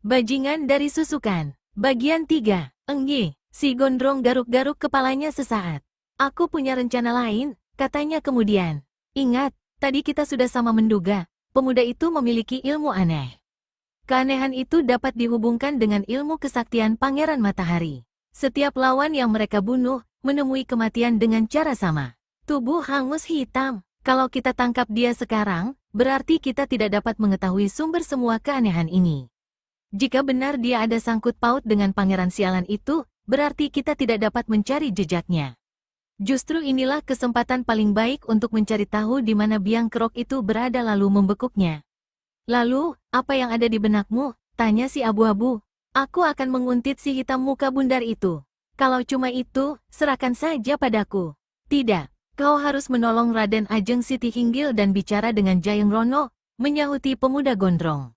Bajingan dari Susukan. Bagian 3. Engge. Si Gondrong garuk-garuk kepalanya sesaat. Aku punya rencana lain, katanya kemudian. Ingat, tadi kita sudah sama menduga, pemuda itu memiliki ilmu aneh. Keanehan itu dapat dihubungkan dengan ilmu kesaktian Pangeran Matahari. Setiap lawan yang mereka bunuh, menemui kematian dengan cara sama. Tubuh hangus hitam. Kalau kita tangkap dia sekarang, berarti kita tidak dapat mengetahui sumber semua keanehan ini. Jika benar dia ada sangkut paut dengan pangeran sialan itu, berarti kita tidak dapat mencari jejaknya. Justru inilah kesempatan paling baik untuk mencari tahu di mana biang kerok itu berada lalu membekuknya. Lalu, apa yang ada di benakmu? Tanya si abu-abu. Aku akan menguntit si hitam muka bundar itu. Kalau cuma itu, serahkan saja padaku. Tidak, kau harus menolong Raden Ajeng Siti Hinggil dan bicara dengan Jayeng Rono, menyahuti pemuda gondrong.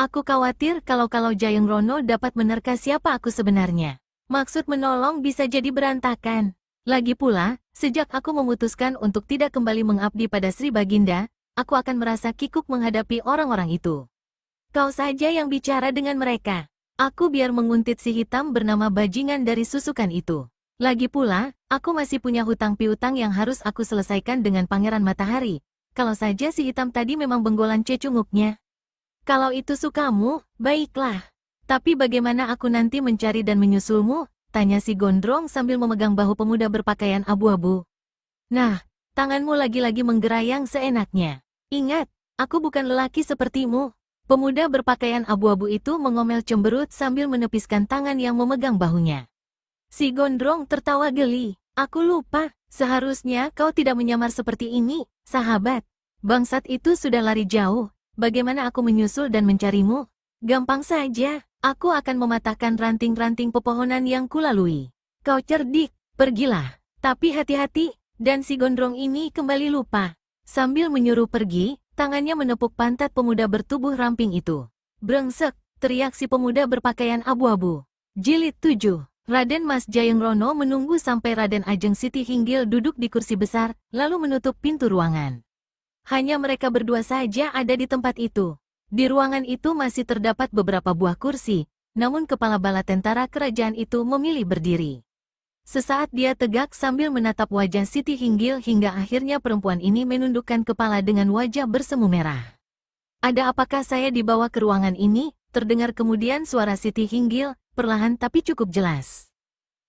Aku khawatir kalau Jayeng Rono dapat menerka siapa aku sebenarnya. Maksud menolong bisa jadi berantakan. Lagi pula, sejak aku memutuskan untuk tidak kembali mengabdi pada Sri Baginda, aku akan merasa kikuk menghadapi orang-orang itu. Kau saja yang bicara dengan mereka. Aku biar menguntit si hitam bernama bajingan dari Susukan itu. Lagi pula, aku masih punya hutang piutang yang harus aku selesaikan dengan Pangeran Matahari. Kalau saja si hitam tadi memang benggolan cecunguknya. Kalau itu sukamu, baiklah. Tapi bagaimana aku nanti mencari dan menyusulmu? Tanya si Gondrong sambil memegang bahu pemuda berpakaian abu-abu. Nah, tanganmu lagi-lagi menggerayang seenaknya. Ingat, aku bukan lelaki sepertimu. Pemuda berpakaian abu-abu itu mengomel cemberut sambil menepiskan tangan yang memegang bahunya. Si Gondrong tertawa geli. Aku lupa, seharusnya kau tidak menyamar seperti ini, sahabat. Bangsat itu sudah lari jauh. Bagaimana aku menyusul dan mencarimu? Gampang saja, aku akan mematahkan ranting-ranting pepohonan yang kulalui. Kau cerdik, pergilah. Tapi hati-hati, dan si Gondrong ini kembali lupa. Sambil menyuruh pergi, tangannya menepuk pantat pemuda bertubuh ramping itu. Brengsek, teriak si pemuda berpakaian abu-abu. Jilid 7. Raden Mas Jayeng Rono menunggu sampai Raden Ajeng Siti Hinggil duduk di kursi besar, lalu menutup pintu ruangan. Hanya mereka berdua saja ada di tempat itu. Di ruangan itu masih terdapat beberapa buah kursi, namun kepala bala tentara kerajaan itu memilih berdiri. Sesaat dia tegak sambil menatap wajah Siti Hinggil hingga akhirnya perempuan ini menundukkan kepala dengan wajah bersemu merah. Ada apakah saya dibawa ke ruangan ini? Terdengar kemudian suara Siti Hinggil, perlahan tapi cukup jelas.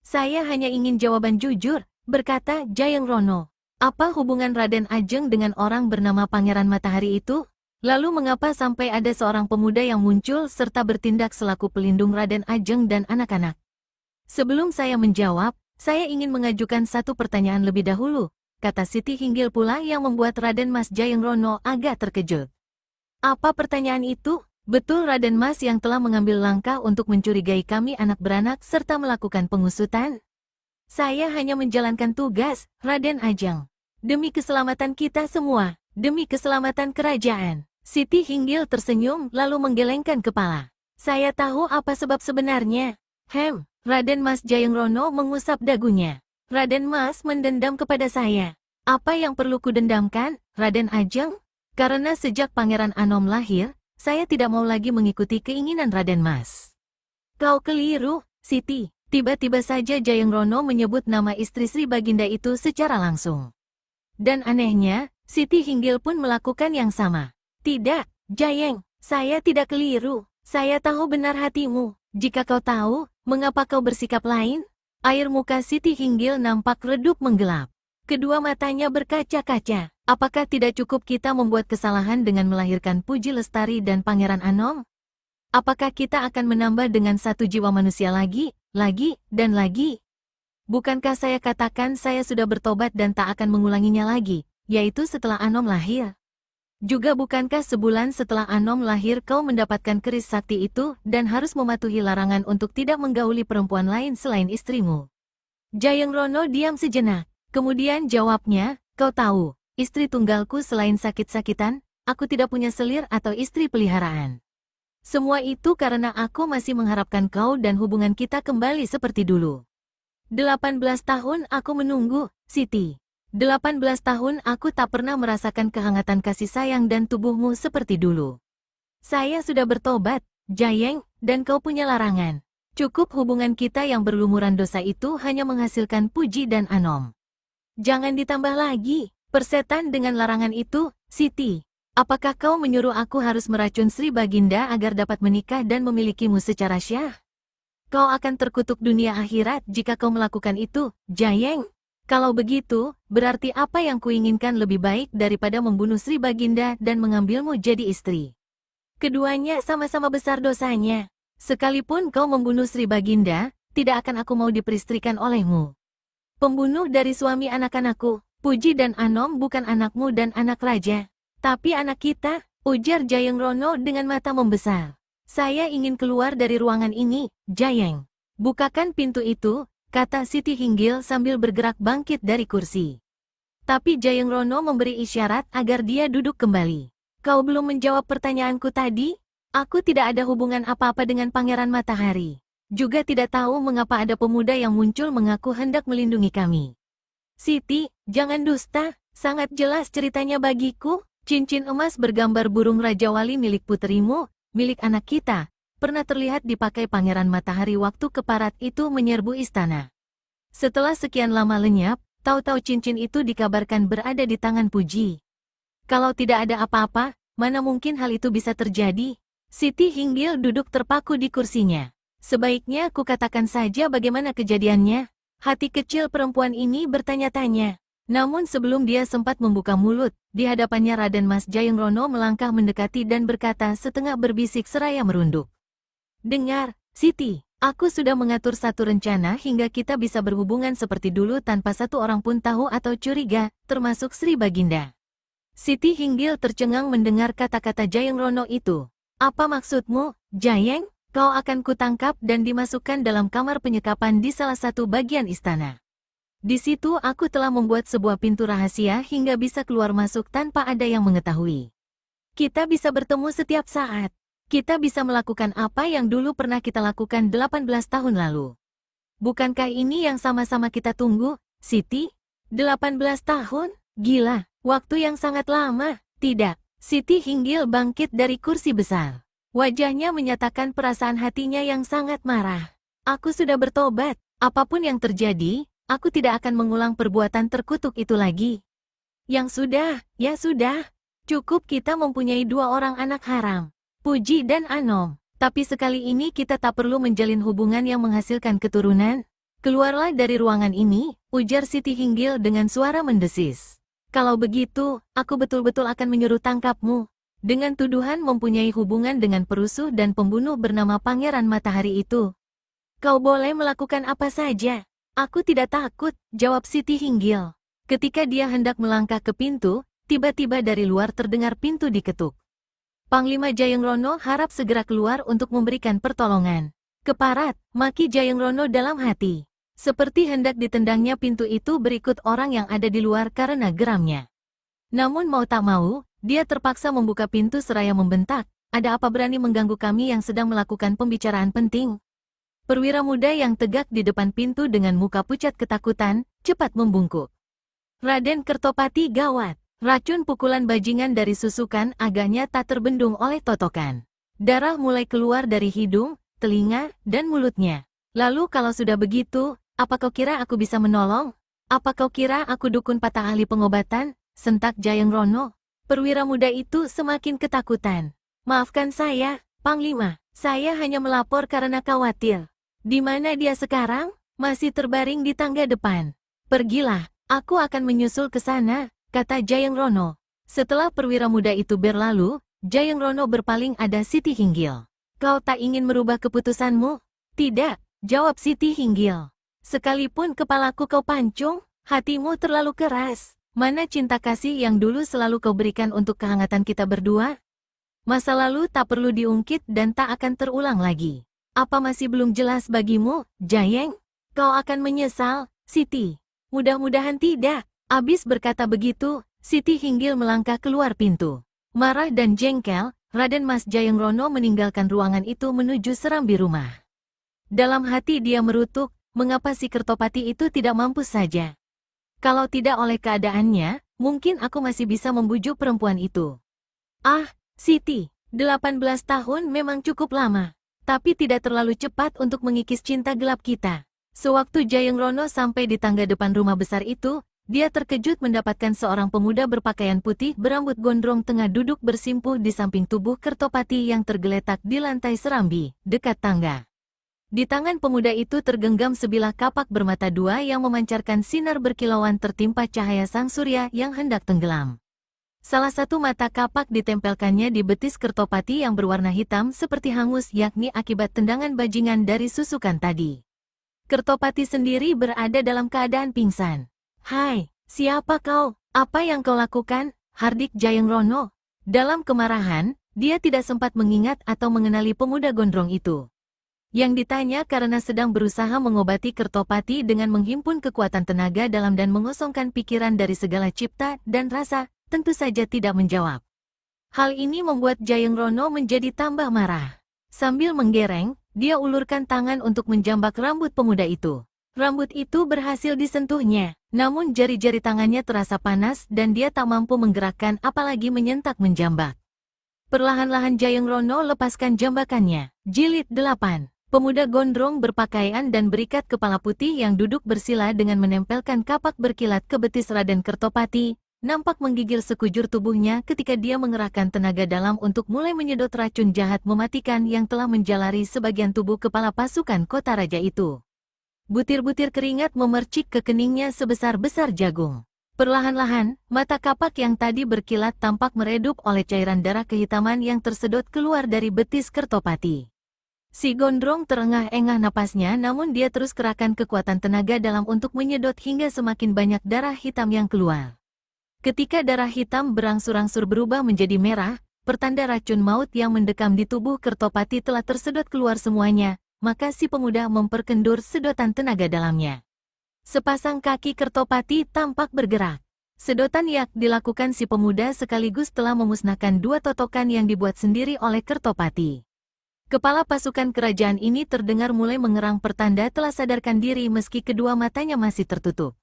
Saya hanya ingin jawaban jujur, berkata Jayeng Rono. Apa hubungan Raden Ajeng dengan orang bernama Pangeran Matahari itu? Lalu mengapa sampai ada seorang pemuda yang muncul serta bertindak selaku pelindung Raden Ajeng dan anak-anak? Sebelum saya menjawab, saya ingin mengajukan satu pertanyaan lebih dahulu, kata Siti Hinggil pula yang membuat Raden Mas Jayeng Rono agak terkejut. Apa pertanyaan itu? Betul Raden Mas yang telah mengambil langkah untuk mencurigai kami anak beranak serta melakukan pengusutan? Saya hanya menjalankan tugas, Raden Ajeng. Demi keselamatan kita semua, demi keselamatan kerajaan. Siti Hinggil tersenyum lalu menggelengkan kepala. Saya tahu apa sebab sebenarnya. Raden Mas Jayeng Rono mengusap dagunya. Raden Mas mendendam kepada saya. Apa yang perlu kudendamkan, Raden Ajeng? Karena sejak Pangeran Anom lahir, saya tidak mau lagi mengikuti keinginan Raden Mas. Kau keliru, Siti. Tiba-tiba saja Jayeng Rono menyebut nama istri Sri Baginda itu secara langsung. Dan anehnya, Siti Hinggil pun melakukan yang sama. Tidak, Jayeng, saya tidak keliru. Saya tahu benar hatimu. Jika kau tahu, mengapa kau bersikap lain? Air muka Siti Hinggil nampak redup menggelap. Kedua matanya berkaca-kaca. Apakah tidak cukup kita membuat kesalahan dengan melahirkan Puji Lestari dan Pangeran Anom? Apakah kita akan menambah dengan satu jiwa manusia lagi, dan lagi? Bukankah saya katakan saya sudah bertobat dan tak akan mengulanginya lagi, yaitu setelah Anom lahir? Juga bukankah sebulan setelah Anom lahir kau mendapatkan keris sakti itu dan harus mematuhi larangan untuk tidak menggauli perempuan lain selain istrimu? Jayeng Rono diam sejenak, kemudian jawabnya, kau tahu, istri tunggalku selain sakit-sakitan, aku tidak punya selir atau istri peliharaan. Semua itu karena aku masih mengharapkan kau dan hubungan kita kembali seperti dulu. 18 tahun aku menunggu, Siti. 18 tahun aku tak pernah merasakan kehangatan kasih sayang dan tubuhmu seperti dulu. Saya sudah bertobat, Jayeng, dan kau punya larangan. Cukup hubungan kita yang berlumuran dosa itu hanya menghasilkan puji dan anom. Jangan ditambah lagi, persetan dengan larangan itu, Siti. Apakah kau menyuruh aku harus meracun Sri Baginda agar dapat menikah dan memilikimu secara syah? Kau akan terkutuk dunia akhirat jika kau melakukan itu, Jayeng. Kalau begitu, berarti apa yang kuinginkan lebih baik daripada membunuh Sri Baginda dan mengambilmu jadi istri. Keduanya sama-sama besar dosanya. Sekalipun kau membunuh Sri Baginda, tidak akan aku mau diperistrikan olehmu. Pembunuh dari suami anak-anakku, Puji dan Anom bukan anakmu dan anak raja, tapi anak kita, ujar Jayeng Rono dengan mata membesar. Saya ingin keluar dari ruangan ini, Jayeng. Bukakan pintu itu, kata Siti Hinggil sambil bergerak bangkit dari kursi. Tapi Jayeng Rono memberi isyarat agar dia duduk kembali. Kau belum menjawab pertanyaanku tadi? Aku tidak ada hubungan apa-apa dengan Pangeran Matahari. Juga tidak tahu mengapa ada pemuda yang muncul mengaku hendak melindungi kami. Siti, jangan dusta, sangat jelas ceritanya bagiku. Cincin emas bergambar burung Raja Wali milik puterimu, milik anak kita, pernah terlihat dipakai Pangeran Matahari waktu keparat itu menyerbu istana. Setelah sekian lama lenyap, tahu-tahu cincin itu dikabarkan berada di tangan Puji. Kalau tidak ada apa-apa, mana mungkin hal itu bisa terjadi? Siti Hinggil duduk terpaku di kursinya. Sebaiknya kukatakan saja bagaimana kejadiannya. Hati kecil perempuan ini bertanya-tanya. Namun sebelum dia sempat membuka mulut, di hadapannya Raden Mas Jayeng Rono melangkah mendekati dan berkata setengah berbisik seraya merunduk. Dengar, Siti, aku sudah mengatur satu rencana hingga kita bisa berhubungan seperti dulu tanpa satu orang pun tahu atau curiga, termasuk Sri Baginda. Siti Hinggil tercengang mendengar kata-kata Jayeng Rono itu. Apa maksudmu, Jayeng? Kau akan kutangkap dan dimasukkan dalam kamar penyekapan di salah satu bagian istana. Di situ aku telah membuat sebuah pintu rahasia hingga bisa keluar masuk tanpa ada yang mengetahui. Kita bisa bertemu setiap saat. Kita bisa melakukan apa yang dulu pernah kita lakukan 18 tahun lalu. Bukankah ini yang sama-sama kita tunggu, Siti? 18 tahun? Gila, waktu yang sangat lama. Tidak, Siti Hinggil bangkit dari kursi besar. Wajahnya menyatakan perasaan hatinya yang sangat marah. Aku sudah bertobat, apapun yang terjadi, aku tidak akan mengulang perbuatan terkutuk itu lagi. Yang sudah, ya sudah. Cukup kita mempunyai dua orang anak haram, Puji dan Anom. Tapi sekali ini kita tak perlu menjalin hubungan yang menghasilkan keturunan. Keluarlah dari ruangan ini, ujar Siti Hinggil dengan suara mendesis. Kalau begitu, aku betul-betul akan menyuruh tangkapmu. Dengan tuduhan mempunyai hubungan dengan perusuh dan pembunuh bernama Pangeran Matahari itu. Kau boleh melakukan apa saja. Aku tidak takut, jawab Siti Hinggil. Ketika dia hendak melangkah ke pintu, tiba-tiba dari luar terdengar pintu diketuk. Panglima Jayeng Rono harap segera keluar untuk memberikan pertolongan. Keparat, maki Jayeng Rono dalam hati. Seperti hendak ditendangnya pintu itu berikut orang yang ada di luar karena geramnya. Namun mau tak mau, dia terpaksa membuka pintu seraya membentak. Ada apa berani mengganggu kami yang sedang melakukan pembicaraan penting? Perwira muda yang tegak di depan pintu dengan muka pucat ketakutan, cepat membungkuk. Raden Kertopati gawat. Racun pukulan bajingan dari susukan agaknya tak terbendung oleh totokan. Darah mulai keluar dari hidung, telinga, dan mulutnya. Lalu kalau sudah begitu, apa kau kira aku bisa menolong? Apa kau kira aku dukun patah ahli pengobatan? Sentak Jayeng Rono. Perwira muda itu semakin ketakutan. Maafkan saya, Panglima. Saya hanya melapor karena khawatir. Di mana dia sekarang? Masih terbaring di tangga depan. Pergilah, aku akan menyusul ke sana, kata Jayeng Rono. Setelah perwira muda itu berlalu, Jayeng Rono berpaling ada Siti Hinggil. Kau tak ingin merubah keputusanmu? Tidak, jawab Siti Hinggil. Sekalipun kepalaku kau pancung, hatimu terlalu keras. Mana cinta kasih yang dulu selalu kau berikan untuk kehangatan kita berdua? Masa lalu tak perlu diungkit dan tak akan terulang lagi. Apa masih belum jelas bagimu, Jayeng? Kau akan menyesal, Siti. Mudah-mudahan tidak. Abis berkata begitu, Siti Hinggil melangkah keluar pintu. Marah dan jengkel, Raden Mas Jayeng Rono meninggalkan ruangan itu menuju serambi rumah. Dalam hati dia merutuk, mengapa si Kertopati itu tidak mampus saja? Kalau tidak oleh keadaannya, mungkin aku masih bisa membujuk perempuan itu. Ah, Siti, 18 tahun memang cukup lama. tapi tidak terlalu cepat untuk mengikis cinta gelap kita. Sewaktu Jayeng Rono sampai di tangga depan rumah besar itu, dia terkejut mendapatkan seorang pemuda berpakaian putih berambut gondrong tengah duduk bersimpuh di samping tubuh Kertopati yang tergeletak di lantai serambi, dekat tangga. Di tangan pemuda itu tergenggam sebilah kapak bermata dua yang memancarkan sinar berkilauan tertimpa cahaya sang surya yang hendak tenggelam. Salah satu mata kapak ditempelkannya di betis Kertopati yang berwarna hitam seperti hangus, yakni akibat tendangan bajingan dari susukan tadi. Kertopati sendiri berada dalam keadaan pingsan. "Hai, siapa kau? Apa yang kau lakukan?" hardik Jayeng Rono. Dalam kemarahan, dia tidak sempat mengingat atau mengenali pemuda gondrong itu. Yang ditanya karena sedang berusaha mengobati Kertopati dengan menghimpun kekuatan tenaga dalam dan mengosongkan pikiran dari segala cipta dan rasa, tentu saja tidak menjawab. Hal ini membuat Jayeng Rono menjadi tambah marah. Sambil menggereng, dia ulurkan tangan untuk menjambak rambut pemuda itu. Rambut itu berhasil disentuhnya, namun jari-jari tangannya terasa panas dan dia tak mampu menggerakkan apalagi menyentak menjambak. Perlahan-lahan Jayeng Rono lepaskan jambakannya. Jilid 8. Pemuda gondrong berpakaian dan berikat kepala putih yang duduk bersila dengan menempelkan kapak berkilat ke betis Raden Kertopati, nampak menggigil sekujur tubuhnya ketika dia mengerahkan tenaga dalam untuk mulai menyedot racun jahat mematikan yang telah menjalari sebagian tubuh kepala pasukan kota raja itu. Butir-butir keringat memercik ke keningnya sebesar-besar jagung. Perlahan-lahan, mata kapak yang tadi berkilat tampak meredup oleh cairan darah kehitaman yang tersedot keluar dari betis Kertopati. Si gondrong terengah-engah napasnya, namun dia terus kerahkan kekuatan tenaga dalam untuk menyedot hingga semakin banyak darah hitam yang keluar. Ketika darah hitam berangsur-angsur berubah menjadi merah, pertanda racun maut yang mendekam di tubuh Kertopati telah tersedot keluar semuanya, maka si pemuda memperkendur sedotan tenaga dalamnya. Sepasang kaki Kertopati tampak bergerak. Sedotan yak dilakukan si pemuda sekaligus telah memusnahkan dua totokan yang dibuat sendiri oleh Kertopati. Kepala pasukan kerajaan ini terdengar mulai mengerang pertanda telah sadarkan diri meski kedua matanya masih tertutup.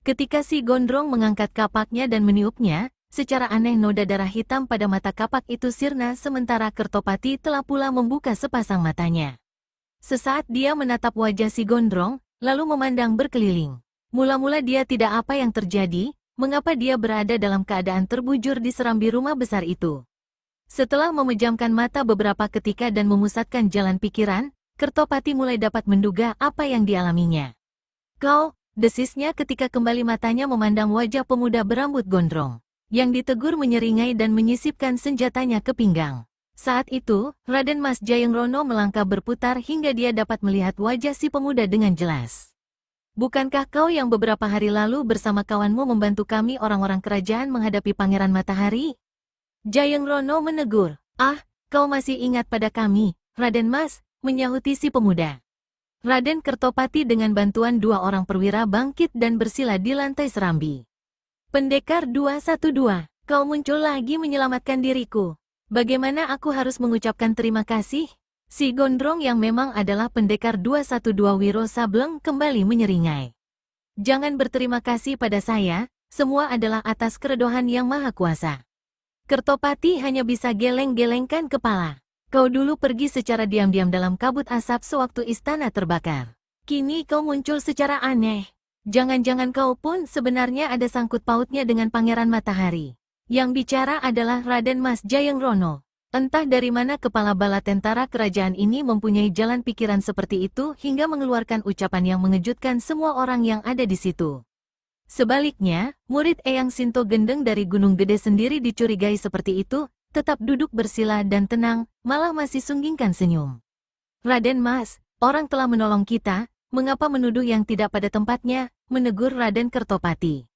Ketika si gondrong mengangkat kapaknya dan meniupnya, secara aneh noda darah hitam pada mata kapak itu sirna sementara Kertopati telah pula membuka sepasang matanya. Sesaat dia menatap wajah si gondrong, lalu memandang berkeliling. Mula-mula dia tidak apa yang terjadi, mengapa dia berada dalam keadaan terbujur di serambi rumah besar itu. Setelah memejamkan mata beberapa ketika dan memusatkan jalan pikiran, Kertopati mulai dapat menduga apa yang dialaminya. "Kau," desisnya ketika kembali matanya memandang wajah pemuda berambut gondrong. Yang ditegur menyeringai dan menyisipkan senjatanya ke pinggang. Saat itu, Raden Mas Jayeng Rono melangkah berputar hingga dia dapat melihat wajah si pemuda dengan jelas. "Bukankah kau yang beberapa hari lalu bersama kawanmu membantu kami orang-orang kerajaan menghadapi Pangeran Matahari?" Jayeng Rono menegur. "Ah, kau masih ingat pada kami, Raden Mas," menyahuti si pemuda. Raden Kertopati dengan bantuan dua orang perwira bangkit dan bersila di lantai serambi. "Pendekar 212, kau muncul lagi menyelamatkan diriku. Bagaimana aku harus mengucapkan terima kasih?" Si gondrong yang memang adalah pendekar 212 Wiro Sableng kembali menyeringai. "Jangan berterima kasih pada saya, semua adalah atas keredohan yang maha kuasa." Kertopati hanya bisa geleng-gelengkan kepala. "Kau dulu pergi secara diam-diam dalam kabut asap sewaktu istana terbakar. Kini kau muncul secara aneh. Jangan-jangan kau pun sebenarnya ada sangkut pautnya dengan Pangeran Matahari." Yang bicara adalah Raden Mas Jayeng Rono. Entah dari mana kepala bala tentara kerajaan ini mempunyai jalan pikiran seperti itu hingga mengeluarkan ucapan yang mengejutkan semua orang yang ada di situ. Sebaliknya, murid Eyang Sinto Gendeng dari Gunung Gede sendiri dicurigai seperti itu, tetap duduk bersila dan tenang, malah masih sunggingkan senyum. "Raden Mas, orang telah menolong kita, mengapa menuduh yang tidak pada tempatnya?" menegur Raden Kertopati.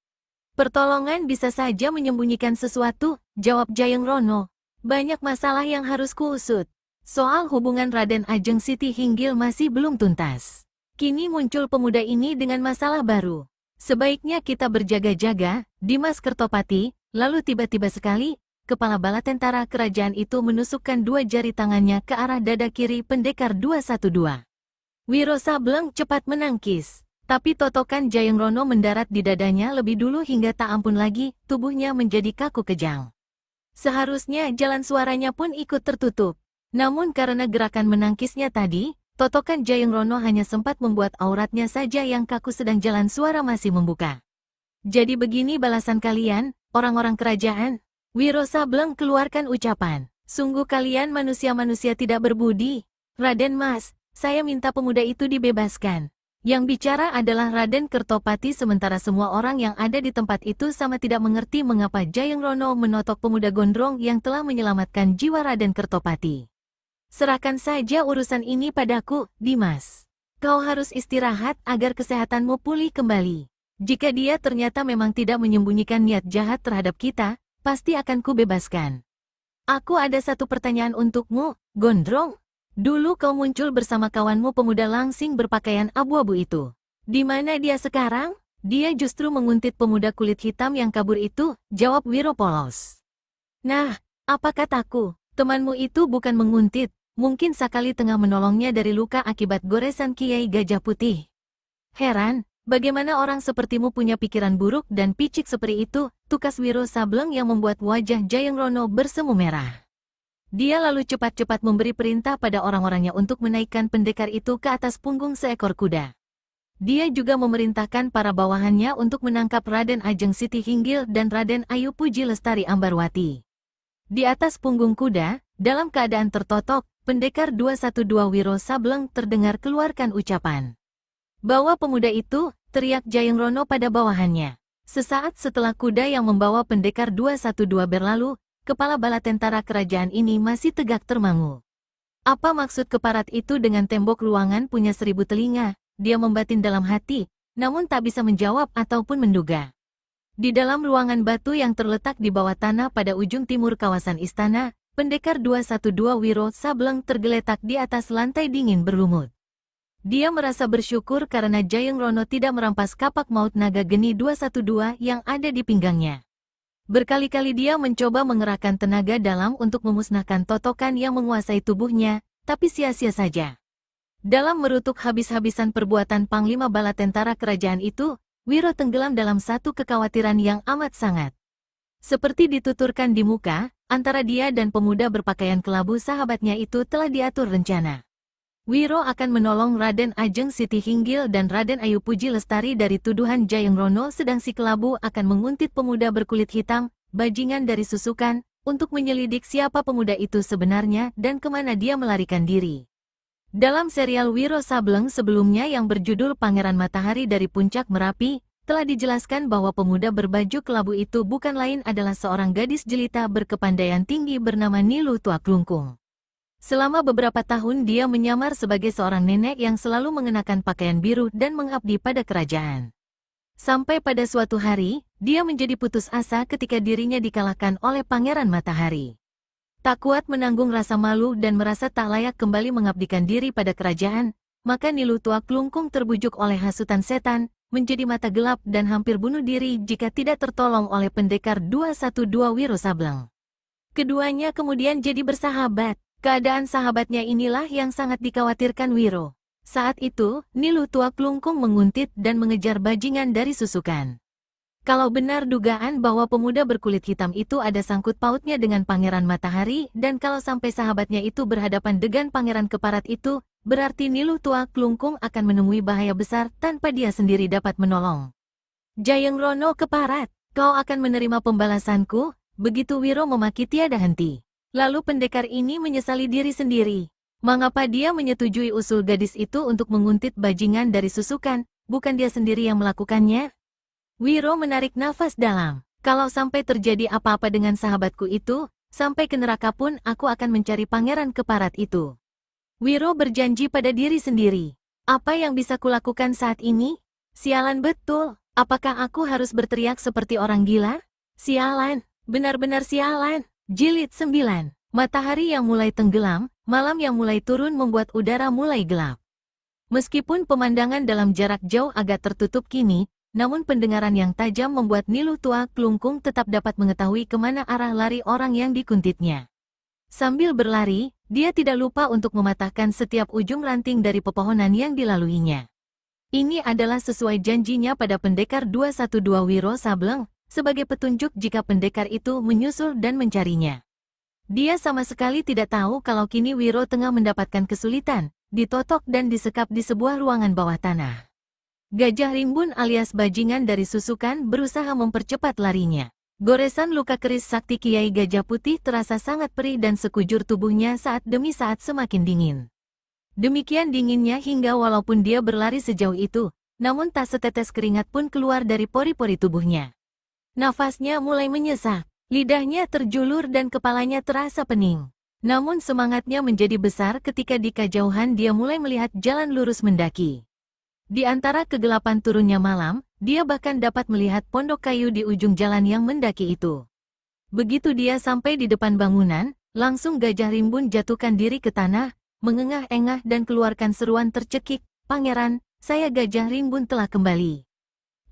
"Pertolongan bisa saja menyembunyikan sesuatu," jawab Jayeng Rono. "Banyak masalah yang harus kuusut. Soal hubungan Raden Ajeng Siti Hinggil masih belum tuntas. Kini muncul pemuda ini dengan masalah baru. Sebaiknya kita berjaga-jaga." Dimas Kertopati, lalu tiba-tiba sekali, kepala bala tentara kerajaan itu menusukkan dua jari tangannya ke arah dada kiri pendekar 212. Wiro Sableng cepat menangkis, tapi totokan Jayeng Rono mendarat di dadanya lebih dulu hingga tak ampun lagi, tubuhnya menjadi kaku kejang. Seharusnya jalan suaranya pun ikut tertutup. Namun karena gerakan menangkisnya tadi, totokan Jayeng Rono hanya sempat membuat auratnya saja yang kaku sedang jalan suara masih membuka. Jadi begini balasan kalian, orang-orang kerajaan? Wiro Sableng keluarkan ucapan. Sungguh kalian manusia-manusia tidak berbudi. Raden Mas, saya minta pemuda itu dibebaskan. Yang bicara adalah Raden Kertopati sementara semua orang yang ada di tempat itu sama tidak mengerti mengapa Jayeng Rono menotok pemuda gondrong yang telah menyelamatkan jiwa Raden Kertopati. Serahkan saja urusan ini padaku, Dimas. Kau harus istirahat agar kesehatanmu pulih kembali. Jika dia ternyata memang tidak menyembunyikan niat jahat terhadap kita, pasti akan kubebaskan. Aku ada satu pertanyaan untukmu, Gondrong. Dulu kau muncul bersama kawanmu pemuda langsing berpakaian abu-abu itu. Di mana dia sekarang? Dia justru menguntit pemuda kulit hitam yang kabur itu, jawab Wiro polos. Nah, apa kataku? Temanmu itu bukan menguntit, mungkin sekali tengah menolongnya dari luka akibat goresan Kiai Gajah Putih. Heran, bagaimana orang sepertimu punya pikiran buruk dan picik seperti itu, tukas Wiro Sableng yang membuat wajah Jayeng Rono bersemu merah. Dia lalu cepat-cepat memberi perintah pada orang-orangnya untuk menaikkan pendekar itu ke atas punggung seekor kuda. Dia juga memerintahkan para bawahannya untuk menangkap Raden Ajeng Siti Hinggil dan Raden Ayu Puji Lestari Ambarwati. Di atas punggung kuda, dalam keadaan tertotok, pendekar 212 Wiro Sableng terdengar keluarkan ucapan. Bawa pemuda itu, teriak Jayeng Rono pada bawahannya. Sesaat setelah kuda yang membawa pendekar 212 berlalu, kepala bala tentara kerajaan ini masih tegak termangu. Apa maksud keparat itu dengan tembok ruangan punya 1000 telinga? Dia membatin dalam hati, namun tak bisa menjawab ataupun menduga. Di dalam ruangan batu yang terletak di bawah tanah pada ujung timur kawasan istana, pendekar 212 Wiro Sableng tergeletak di atas lantai dingin berlumut. Dia merasa bersyukur karena Jayeng Rono tidak merampas kapak maut naga geni 212 yang ada di pinggangnya. Berkali-kali dia mencoba mengerahkan tenaga dalam untuk memusnahkan totokan yang menguasai tubuhnya, tapi sia-sia saja. Dalam merutuk habis-habisan perbuatan Panglima Bala Tentara Kerajaan itu, Wiro tenggelam dalam satu kekhawatiran yang amat sangat. Seperti dituturkan di muka, antara dia dan pemuda berpakaian kelabu sahabatnya itu telah diatur rencana. Wiro akan menolong Raden Ajeng Siti Hinggil dan Raden Ayu Puji Lestari dari tuduhan Jayeng Rono, sedang si kelabu akan menguntit pemuda berkulit hitam, bajingan dari Susukan, untuk menyelidik siapa pemuda itu sebenarnya dan kemana dia melarikan diri. Dalam serial Wiro Sableng sebelumnya yang berjudul Pangeran Matahari dari Puncak Merapi, telah dijelaskan bahwa pemuda berbaju kelabu itu bukan lain adalah seorang gadis jelita berkepandaian tinggi bernama Nilu Tua Klungkung. Selama beberapa tahun dia menyamar sebagai seorang nenek yang selalu mengenakan pakaian biru dan mengabdi pada kerajaan. Sampai pada suatu hari, dia menjadi putus asa ketika dirinya dikalahkan oleh Pangeran Matahari. Tak kuat menanggung rasa malu dan merasa tak layak kembali mengabdikan diri pada kerajaan, maka Nilu Tua Klungkung terbujuk oleh hasutan setan, menjadi mata gelap dan hampir bunuh diri jika tidak tertolong oleh pendekar 212 Wiro Sableng. Keduanya kemudian jadi bersahabat. Keadaan sahabatnya inilah yang sangat dikhawatirkan Wiro. Saat itu, Nilu Tua Klungkung menguntit dan mengejar bajingan dari Susukan. Kalau benar dugaan bahwa pemuda berkulit hitam itu ada sangkut pautnya dengan Pangeran Matahari, dan kalau sampai sahabatnya itu berhadapan dengan Pangeran Keparat itu, berarti Nilu Tua Klungkung akan menemui bahaya besar tanpa dia sendiri dapat menolong. Jayeng Rono Keparat, kau akan menerima pembalasanku, begitu Wiro memaki tiada henti. Lalu pendekar ini menyesali diri sendiri. Mengapa dia menyetujui usul gadis itu untuk menguntit bajingan dari Susukan, bukan dia sendiri yang melakukannya? Wiro menarik nafas dalam. Kalau sampai terjadi apa-apa dengan sahabatku itu, sampai ke neraka pun aku akan mencari Pangeran Keparat itu. Wiro berjanji pada diri sendiri. Apa yang bisa kulakukan saat ini? Sialan betul. Apakah aku harus berteriak seperti orang gila? Sialan, benar-benar sialan. Jilid 9. Matahari yang mulai tenggelam, malam yang mulai turun membuat udara mulai gelap. Meskipun pemandangan dalam jarak jauh agak tertutup kini, namun pendengaran yang tajam membuat Nilu Tua Klungkung tetap dapat mengetahui kemana arah lari orang yang dikuntitnya. Sambil berlari, dia tidak lupa untuk mematahkan setiap ujung ranting dari pepohonan yang dilaluinya. Ini adalah sesuai janjinya pada pendekar 212 Wiro Sableng, sebagai petunjuk jika pendekar itu menyusul dan mencarinya. Dia sama sekali tidak tahu kalau kini Wiro tengah mendapatkan kesulitan, ditotok dan disekap di sebuah ruangan bawah tanah. Gajah Rimbun alias bajingan dari Susukan berusaha mempercepat larinya. Goresan luka keris sakti Kiai Gajah Putih terasa sangat perih dan sekujur tubuhnya saat demi saat semakin dingin. Demikian dinginnya hingga walaupun dia berlari sejauh itu, namun tak setetes keringat pun keluar dari pori-pori tubuhnya. Nafasnya mulai menyesak. Lidahnya terjulur dan kepalanya terasa pening. Namun semangatnya menjadi besar ketika di kejauhan dia mulai melihat jalan lurus mendaki. Di antara kegelapan turunnya malam, dia bahkan dapat melihat pondok kayu di ujung jalan yang mendaki itu. Begitu dia sampai di depan bangunan, langsung Gajah Rimbun jatuhkan diri ke tanah, mengengah-engah dan keluarkan seruan tercekik, "Pangeran, saya Gajah Rimbun telah kembali."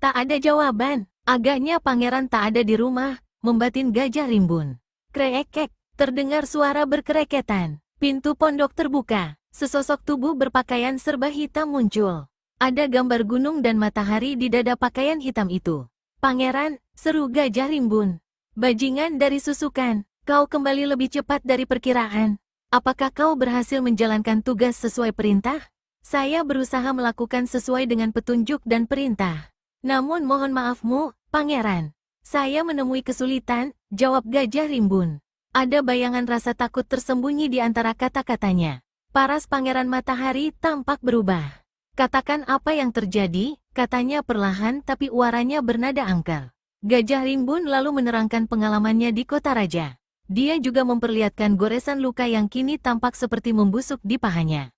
Tak ada jawaban. Agaknya pangeran tak ada di rumah. Membatin Gajah Rimbun. Kreekek, terdengar suara berkereketan. Pintu pondok terbuka. Sesosok tubuh berpakaian serba hitam muncul. Ada gambar gunung dan matahari di dada pakaian hitam itu. "Pangeran," seru Gajah Rimbun. "Bajingan dari Susukan, kau kembali lebih cepat dari perkiraan. Apakah kau berhasil menjalankan tugas sesuai perintah?" "Saya berusaha melakukan sesuai dengan petunjuk dan perintah. Namun mohon maafmu, Pangeran. Saya menemui kesulitan," jawab Gajah Rimbun. Ada bayangan rasa takut tersembunyi di antara kata-katanya. Paras Pangeran Matahari tampak berubah. "Katakan apa yang terjadi," katanya perlahan tapi uaranya bernada angker. Gajah Rimbun lalu menerangkan pengalamannya di kota raja. Dia juga memperlihatkan goresan luka yang kini tampak seperti membusuk di pahanya.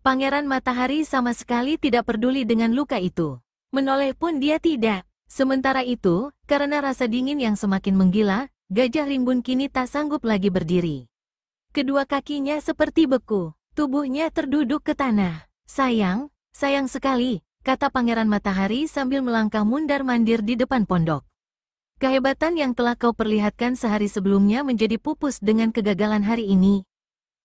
Pangeran Matahari sama sekali tidak peduli dengan luka itu. Menoleh pun dia tidak. Sementara itu, karena rasa dingin yang semakin menggila, Gajah Rimbun kini tak sanggup lagi berdiri. Kedua kakinya seperti beku, tubuhnya terduduk ke tanah. Sayang sekali," kata Pangeran Matahari sambil melangkah mundar-mandir di depan pondok. "Kehebatan yang telah kau perlihatkan sehari sebelumnya menjadi pupus dengan kegagalan hari ini."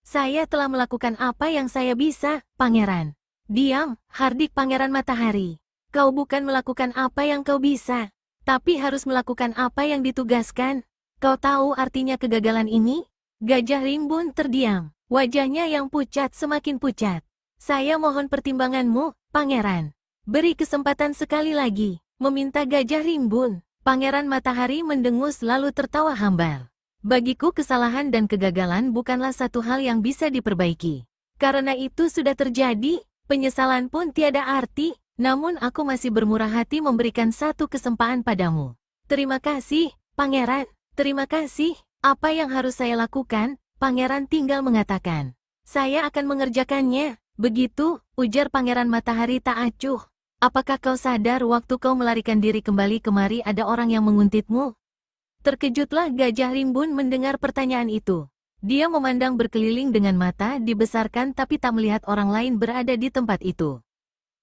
"Saya telah melakukan apa yang saya bisa, Pangeran." "Diam," hardik Pangeran Matahari. "Kau bukan melakukan apa yang kau bisa, tapi harus melakukan apa yang ditugaskan. Kau tahu artinya kegagalan ini?" Gajah Rimbun terdiam, wajahnya yang pucat semakin pucat. "Saya mohon pertimbanganmu, Pangeran." "Beri kesempatan sekali lagi," meminta Gajah Rimbun. Pangeran Matahari mendengus lalu tertawa hambar. "Bagiku kesalahan dan kegagalan bukanlah satu hal yang bisa diperbaiki. Karena itu sudah terjadi, penyesalan pun tiada arti. Namun aku masih bermurah hati memberikan satu kesempatan padamu." "Terima kasih, Pangeran. Terima kasih. Apa yang harus saya lakukan?" Pangeran tinggal mengatakan. "Saya akan mengerjakannya." "Begitu," ujar Pangeran Matahari tak acuh. "Apakah kau sadar waktu kau melarikan diri kembali kemari ada orang yang menguntitmu?" Terkejutlah Gajah Rimbun mendengar pertanyaan itu. Dia memandang berkeliling dengan mata dibesarkan tapi tak melihat orang lain berada di tempat itu.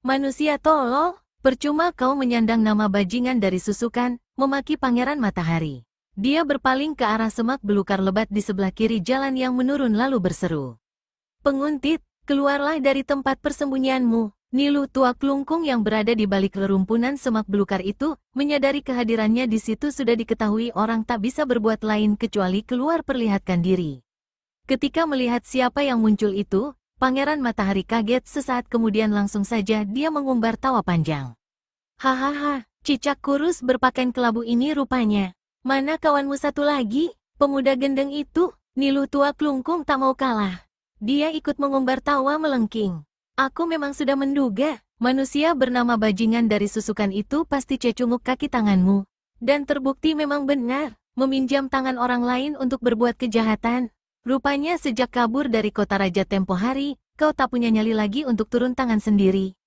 "Manusia tolol, percuma kau menyandang nama bajingan dari Susukan," memaki Pangeran Matahari. Dia berpaling ke arah semak belukar lebat di sebelah kiri jalan yang menurun lalu berseru. "Penguntit, keluarlah dari tempat persembunyianmu." Nilu tua kelungkung yang berada di balik rerumpunan semak belukar itu, menyadari kehadirannya di situ sudah diketahui orang tak bisa berbuat lain kecuali keluar perlihatkan diri. Ketika melihat siapa yang muncul itu, Pangeran Matahari kaget sesaat kemudian langsung saja dia mengumbar tawa panjang. "Hahaha, cicak kurus berpakaian kelabu ini rupanya. Mana kawanmu satu lagi, pemuda gendeng itu?" Nilu tua kelungkung tak mau kalah. Dia ikut mengumbar tawa melengking. "Aku memang sudah menduga, manusia bernama bajingan dari Susukan itu pasti cecunguk kaki tanganmu. Dan terbukti memang benar, meminjam tangan orang lain untuk berbuat kejahatan. Rupanya sejak kabur dari kota raja tempo hari, kau tak punya nyali lagi untuk turun tangan sendiri.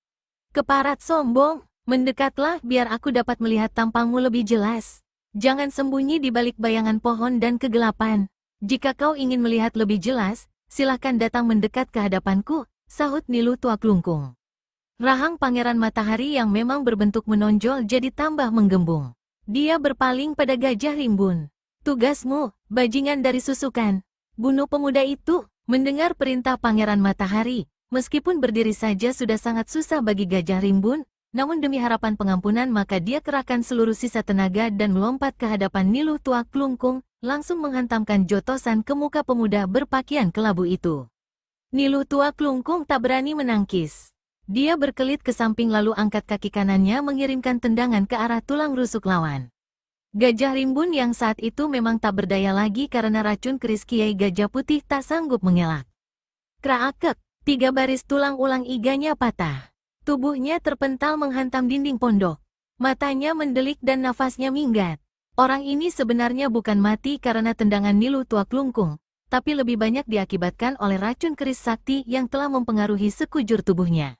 Keparat sombong, mendekatlah biar aku dapat melihat tampangmu lebih jelas. Jangan sembunyi di balik bayangan pohon dan kegelapan. Jika kau ingin melihat lebih jelas, silahkan datang mendekat ke hadapanku," sahut Nilu tua kelungkung. Rahang Pangeran Matahari yang memang berbentuk menonjol jadi tambah menggembung. Dia berpaling pada Gajah Rimbun. "Tugasmu, bajingan dari Susukan. Bunuh pemuda itu." Mendengar perintah Pangeran Matahari, meskipun berdiri saja sudah sangat susah bagi Gajah Rimbun, namun demi harapan pengampunan maka dia kerahkan seluruh sisa tenaga dan melompat ke hadapan Nilu tua kelungkung, langsung menghantamkan jotosan ke muka pemuda berpakaian kelabu itu. Nilu tua Klungkung tak berani menangkis. Dia berkelit ke samping lalu angkat kaki kanannya mengirimkan tendangan ke arah tulang rusuk lawan. Gajah Rimbun yang saat itu memang tak berdaya lagi karena racun keris Kiai Gajah Putih tak sanggup mengelak. Kraakek, 3 baris tulang ulang iganya patah. Tubuhnya terpental menghantam dinding pondok. Matanya mendelik dan nafasnya minggat. Orang ini sebenarnya bukan mati karena tendangan Nilu tua Klungkung, tapi lebih banyak diakibatkan oleh racun keris sakti yang telah mempengaruhi sekujur tubuhnya.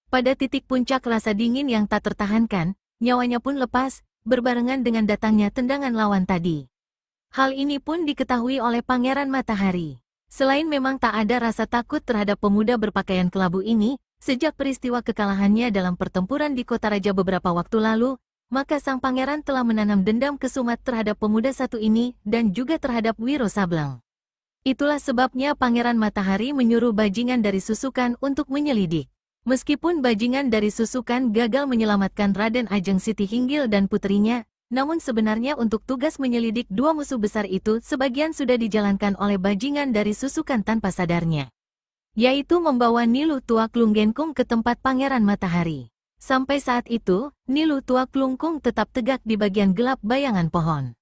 Pada titik puncak rasa dingin yang tak tertahankan, nyawanya pun lepas, berbarengan dengan datangnya tendangan lawan tadi. Hal ini pun diketahui oleh Pangeran Matahari. Selain memang tak ada rasa takut terhadap pemuda berpakaian kelabu ini, sejak peristiwa kekalahannya dalam pertempuran di Kota Raja beberapa waktu lalu, maka sang pangeran telah menanam dendam kesumat terhadap pemuda satu ini dan juga terhadap Wiro Sableng. Itulah sebabnya Pangeran Matahari menyuruh bajingan dari Susukan untuk menyelidik. Meskipun bajingan dari Susukan gagal menyelamatkan Raden Ajeng Siti Hinggil dan putrinya, namun sebenarnya untuk tugas menyelidik 2 musuh besar itu sebagian sudah dijalankan oleh bajingan dari Susukan tanpa sadarnya. Yaitu membawa Nilu tua Klunggenkung ke tempat Pangeran Matahari. Sampai saat itu, Nilu tua Klungkung tetap tegak di bagian gelap bayangan pohon.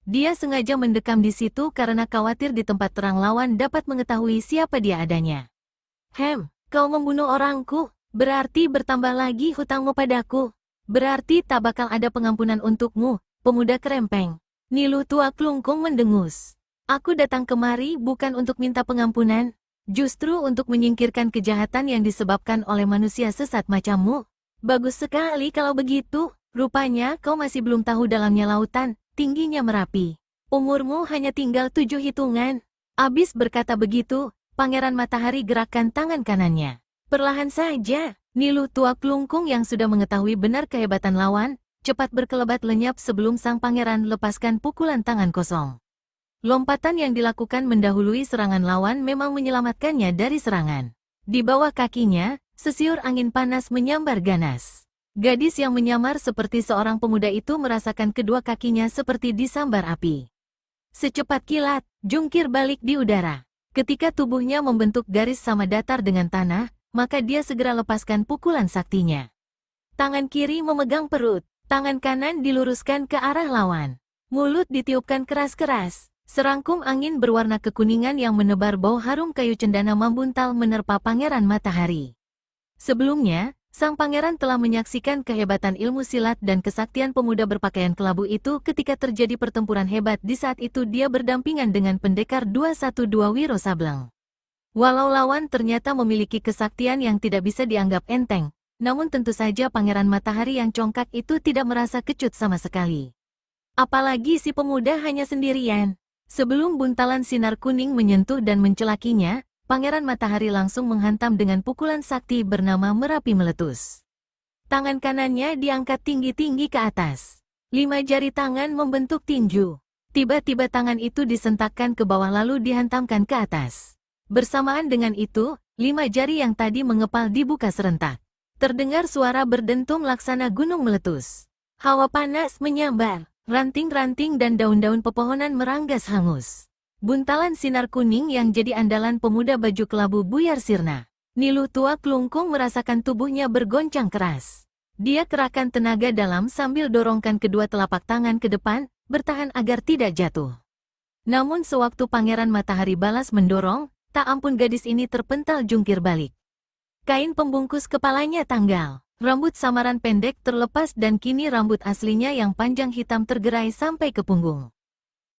Dia sengaja mendekam di situ karena khawatir di tempat terang lawan dapat mengetahui siapa dia adanya. Kau membunuh orangku, berarti bertambah lagi hutangmu padaku. Berarti tak bakal ada pengampunan untukmu, pemuda kerempeng. Nilu tua Klungkung mendengus. Aku datang kemari bukan untuk minta pengampunan, justru untuk menyingkirkan kejahatan yang disebabkan oleh manusia sesat macammu. Bagus sekali kalau begitu, rupanya kau masih belum tahu dalamnya lautan, tingginya Merapi. Umurmu hanya tinggal 7 hitungan. Abis berkata begitu, Pangeran Matahari gerakkan tangan kanannya. Perlahan saja, Nilu tua Klungkung yang sudah mengetahui benar kehebatan lawan, cepat berkelebat lenyap sebelum sang pangeran lepaskan pukulan tangan kosong. Lompatan yang dilakukan mendahului serangan lawan memang menyelamatkannya dari serangan. Di bawah kakinya, sesiur angin panas menyambar ganas. Gadis yang menyamar seperti seorang pemuda itu merasakan kedua kakinya seperti disambar api. Secepat kilat, jungkir balik di udara. Ketika tubuhnya membentuk garis sama datar dengan tanah, maka dia segera lepaskan pukulan saktinya. Tangan kiri memegang perut, tangan kanan diluruskan ke arah lawan. Mulut ditiupkan keras-keras. Serangkum angin berwarna kekuningan yang menebar bau harum kayu cendana membuntal menerpa Pangeran Matahari. Sebelumnya, sang pangeran telah menyaksikan kehebatan ilmu silat dan kesaktian pemuda berpakaian kelabu itu ketika terjadi pertempuran hebat. Di saat itu dia berdampingan dengan pendekar 212 Wiro Sableng. Walau lawan ternyata memiliki kesaktian yang tidak bisa dianggap enteng, namun tentu saja Pangeran Matahari yang congkak itu tidak merasa kecut sama sekali. Apalagi si pemuda hanya sendirian. Sebelum buntalan sinar kuning menyentuh dan mencelakinya, Pangeran Matahari langsung menghantam dengan pukulan sakti bernama Merapi Meletus. Tangan kanannya diangkat tinggi-tinggi ke atas. 5 jari tangan membentuk tinju. Tiba-tiba tangan itu disentakkan ke bawah lalu dihantamkan ke atas. Bersamaan dengan itu, 5 jari yang tadi mengepal dibuka serentak. Terdengar suara berdentum laksana gunung meletus. Hawa panas menyambar, ranting-ranting dan daun-daun pepohonan meranggas hangus. Buntalan sinar kuning yang jadi andalan pemuda baju kelabu buyar sirna. Nilu tua Klungkung merasakan tubuhnya bergoncang keras. Dia kerahkan tenaga dalam sambil dorongkan kedua telapak tangan ke depan, bertahan agar tidak jatuh. Namun sewaktu Pangeran Matahari balas mendorong, tak ampun gadis ini terpental jungkir balik. Kain pembungkus kepalanya tanggal. Rambut samaran pendek terlepas dan kini rambut aslinya yang panjang hitam tergerai sampai ke punggung.